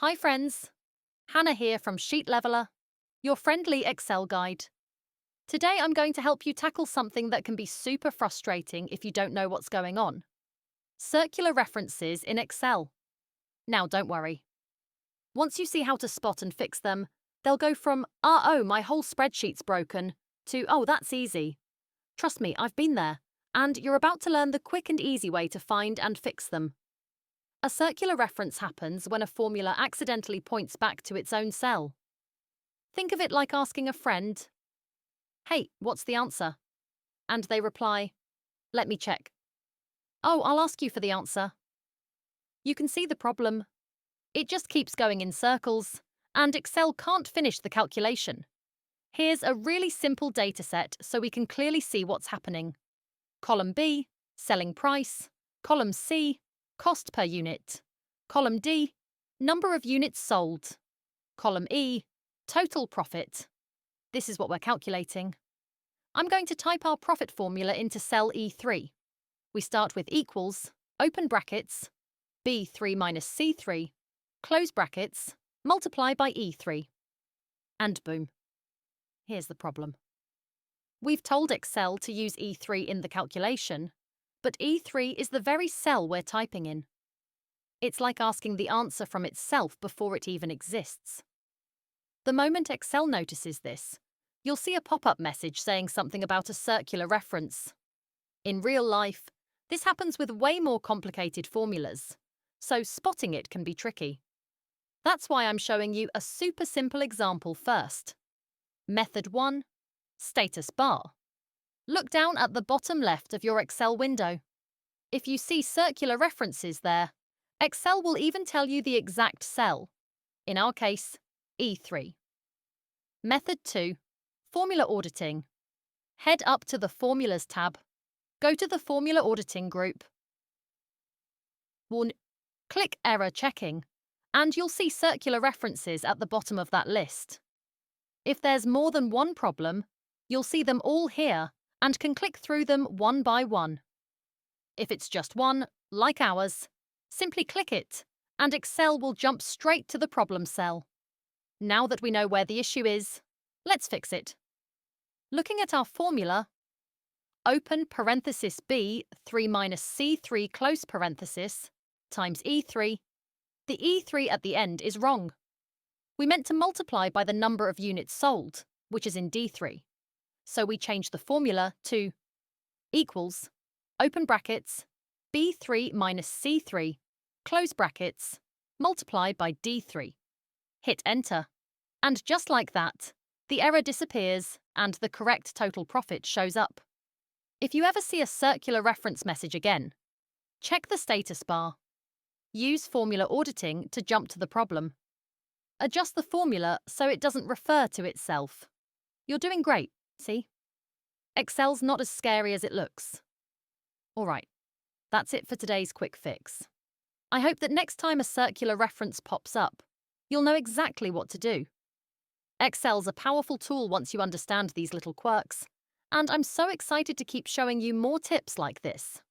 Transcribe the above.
Hi friends, Hannah here from Sheet Leveler, your friendly Excel guide. Today I'm going to help you tackle something that can be super frustrating if you don't know what's going on. Circular references in Excel. Now don't worry. Once you see how to spot and fix them, they'll go from, oh, my whole spreadsheet's broken, to, oh, that's easy. Trust me, I've been there. And you're about to learn the quick and easy way to find and fix them. A circular reference happens when a formula accidentally points back to its own cell. Think of it like asking a friend, "Hey, what's the answer?" And they reply, "Let me check." "Oh, I'll ask you for the answer." You can see the problem. It just keeps going in circles, and Excel can't finish the calculation. Here's a really simple dataset so we can clearly see what's happening. Column B, selling price. Column C, cost per unit. Column D, number of units sold. Column E, total profit. This is what we're calculating. I'm going to type our profit formula into cell E3. We start with equals, open brackets, B3 minus C3, close brackets, multiply by E3. And boom. Here's the problem. We've told Excel to use E3 in the calculation, but E3 is the very cell we're typing in. It's like asking the answer from itself before it even exists. The moment Excel notices this, you'll see a pop-up message saying something about a circular reference. In real life, this happens with way more complicated formulas, so spotting it can be tricky. That's why I'm showing you a super simple example first. Method 1. Status bar. Look down at the bottom left of your Excel window. If you see circular references there, Excel will even tell you the exact cell. In our case, E3. Method 2. Formula auditing. Head up to the Formulas tab. Go to the Formula Auditing group. Click Error Checking, and you'll see circular references at the bottom of that list. If there's more than one problem, you'll see them all here and can click through them one by one. If it's just one, like ours, simply click it, and Excel will jump straight to the problem cell. Now that we know where the issue is, let's fix it. Looking at our formula, open parenthesis B 3 minus C3 close parenthesis times E3, the E3 at the end is wrong. We meant to multiply by the number of units sold, which is in D3. So we change the formula to equals, open brackets, B3 minus C3, close brackets, multiply by D3. Hit enter. And just like that, the error disappears and the correct total profit shows up. If you ever see a circular reference message again, check the status bar. Use formula auditing to jump to the problem. Adjust the formula so it doesn't refer to itself. You're doing great, see? Excel's not as scary as it looks. Alright, that's it for today's quick fix. I hope that next time a circular reference pops up, you'll know exactly what to do. Excel's a powerful tool once you understand these little quirks, and I'm so excited to keep showing you more tips like this.